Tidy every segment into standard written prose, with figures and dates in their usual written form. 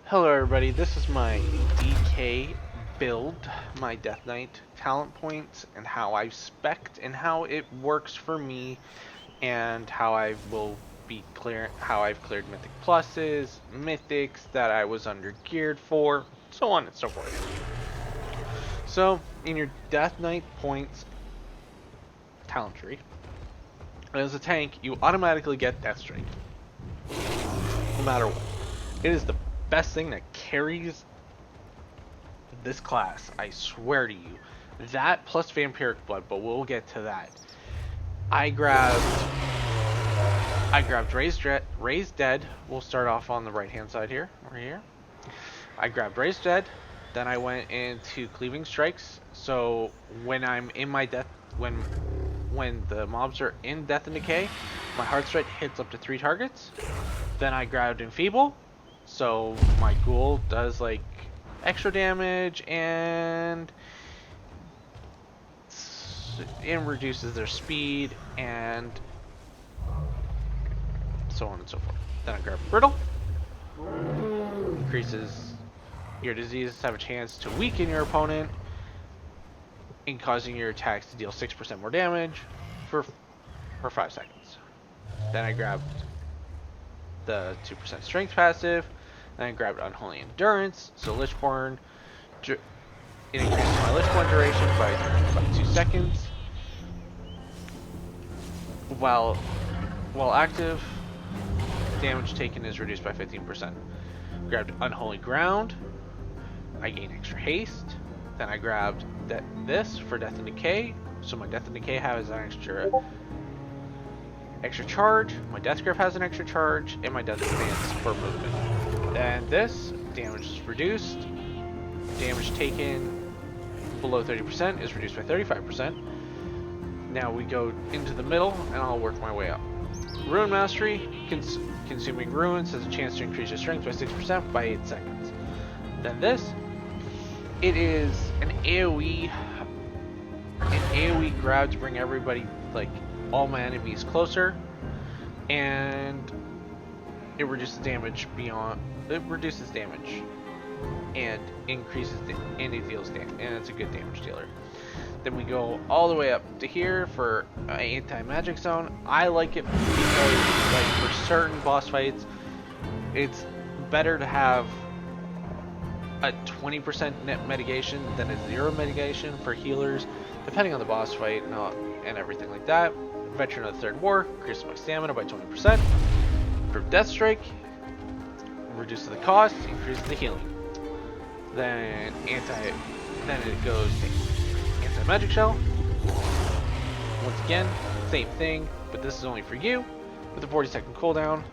Hello everybody, this is my DK build, my Death Knight talent points, and how I've spec'd and how it works for me, and how I will be how I've cleared Mythic Pluses, Mythics that I was under geared for, so on and so forth. So, in your Death Knight points talent tree, as a tank, you automatically get Death Strike, no matter what. It is the best thing that carries this class, I swear to you. That plus Vampiric Blood, but we'll get to that. I grabbed Raised Dead. We'll start off on the right hand side here. Right here. I grabbed Raised Dead. Then I went into Cleaving Strikes. So when I'm in my death, when the mobs are in Death and Decay, my Heart Strike hits up to 3 targets. Then I grabbed Enfeeble. So my ghoul does like extra damage and it reduces their speed and so on and so forth. Then I grab Brittle. Increases your diseases have a chance to weaken your opponent in causing your attacks to deal 6% more damage for 5 seconds. Then I grabbed the 2% strength passive. Then I grabbed Unholy Endurance. So Lichborn, it increases my Lichborn duration by about 2 seconds. While active, damage taken is reduced by 15%. Grabbed Unholy Ground. I gain extra haste. Then I grabbed this for Death and Decay. So my Death and Decay has an extra charge. My Death Grip has an extra charge, and my Death Advance for movement. Then this damage is reduced. Damage taken below 30% is reduced by 35%. Now we go into the middle, and I'll work my way up. Ruin Mastery, consuming ruins has a chance to increase your strength by 6% by 8 seconds. Then this, it is an AoE grab to bring everybody, like all my enemies, closer, and it reduces damage and increases and it deals damage, and it's a good damage dealer. Then we go all the way up to here for anti-magic zone. I like it because, like, for certain boss fights, it's better to have a 20% net mitigation than a 0 mitigation for healers, depending on the boss fight and everything like that. Veteran of the Third War increases my stamina by 20%. For Death Strike, reduces the cost, increases the healing. Then it goes to Anti-Magic Shell. Once again, same thing, but this is only for you, with a 40-second cooldown.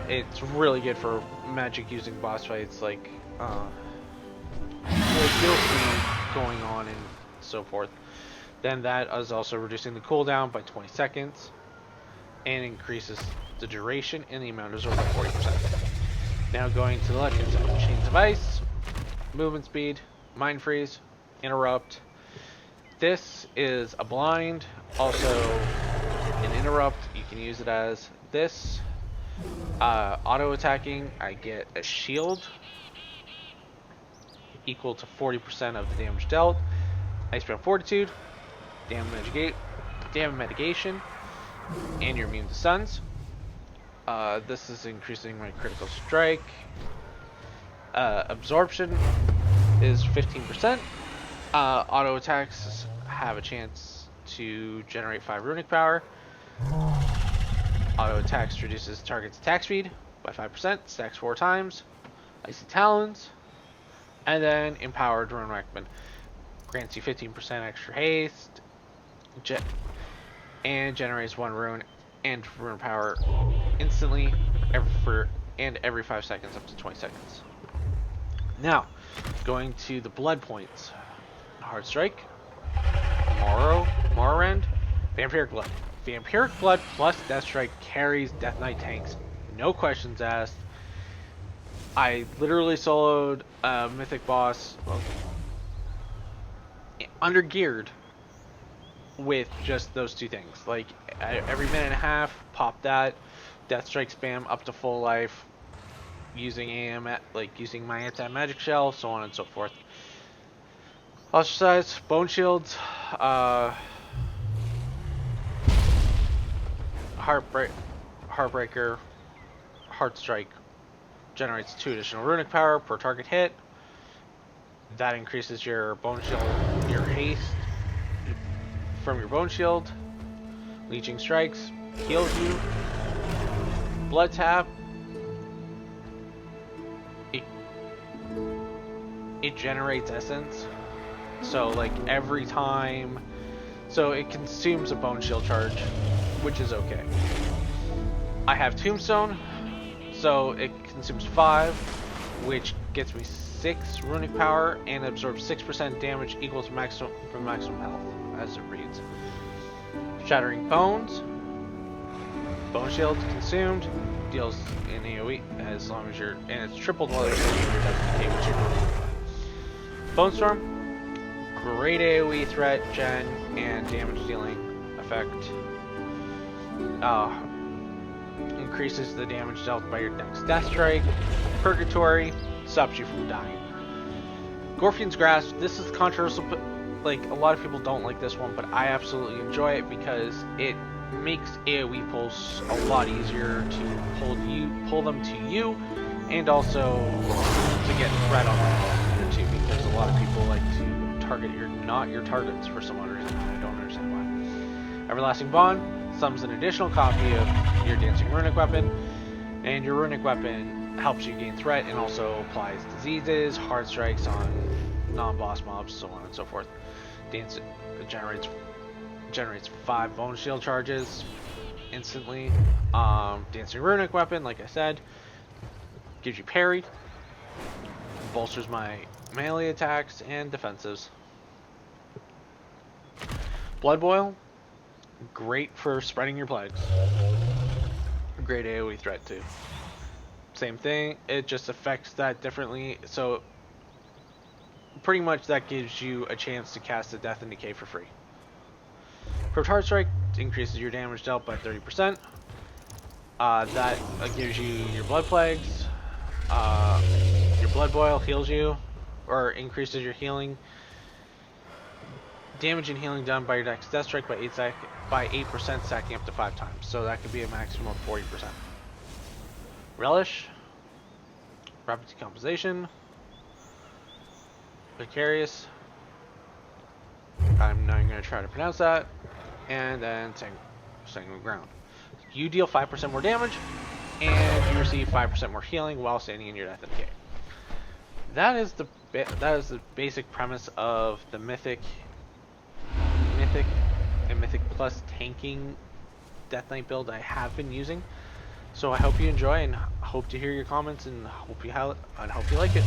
It's really good for magic using boss fights, like you'll see going on and so forth. Then that is also reducing the cooldown by 20 seconds and increases the duration and the amount of absorbed by 40%. Now going to the left hand side, Chains of Ice, movement speed, Mind Freeze, Interrupt. This is a blind, also an interrupt. You can use it as this. Auto attacking, I get a shield equal to 40% of the damage dealt. Icebound Fortitude, damage mitigation, and you're immune to stuns. This is increasing my critical strike. Absorption is 15%. Auto attacks have a chance to generate 5 runic power. Auto attacks reduces target's attack speed by 5%, stacks 4 times. Icy Talons. And then Empowered Rune Rackman grants you 15% extra haste, and generates 1 rune and rune power instantly every 5 seconds up to 20 seconds. Now, going to the blood points. Hard Strike, Morrowind, Vampiric Blood. Vampiric Blood plus Death Strike carries Death Knight tanks, no questions asked. I literally soloed a mythic boss, under geared, with just those 2 things. Like, every minute and a half, pop that, Death Strike spam up to full life. using using my anti-magic shell, so on and so forth. Ostracize, bone shields, heartbreaker, heart strike generates 2 additional runic power per target hit. That increases your bone shield, your haste from your bone shield. Leeching strikes heals you. Blood tap. It generates essence. So like every time, so it consumes a bone shield charge, which is okay. I have tombstone, so it consumes 5, which gets me 6 runic power and absorbs 6% damage equal to maximum health, as it reads. Shattering bones. Bone shield consumed, deals an AoE as long as you're, and it's tripled while you're sitting in your death decay, which you're not. Bone storm, great AoE threat, gen, and damage dealing effect. Increases the damage dealt by your next death strike. Purgatory, stops you from dying. Gorfian's Grasp, this is controversial, but like a lot of people don't like this one, but I absolutely enjoy it because it makes AoE pulls a lot easier to pull them to you, and also to get threat on them too, because a lot of people like to target your targets for some odd reason. I don't understand why. Everlasting Bond summons an additional copy of your dancing runic weapon, and your runic weapon helps you gain threat and also applies diseases, hard strikes on non-boss mobs, so on and so forth. Dance generates 5 bone shield charges instantly. Dancing runic weapon, like I said, gives you parry, bolsters my melee attacks and defensives. Blood Boil, great for spreading your plagues. Great AoE threat too. Same thing, it just affects that differently, so pretty much that gives you a chance to cast a Death and Decay for free. Heart Strike increases your damage dealt by 30%. That gives you your Blood Plagues. Your Blood Boil heals you, or increases your healing. Damage and healing done by your next Death Strike by 8%, stacking up to 5 times. So that could be a maximum of 40%. Relish. Rapid Decomposition. Vicarious. I'm not going to try to pronounce that. And then Sanguine Ground. You deal 5% more damage, and you receive 5% more healing while standing in your Death and Decay. That is the basic premise of the Mythic and Mythic Plus tanking Death Knight build I have been using. So I hope you enjoy, and hope to hear your comments, and hope you like it.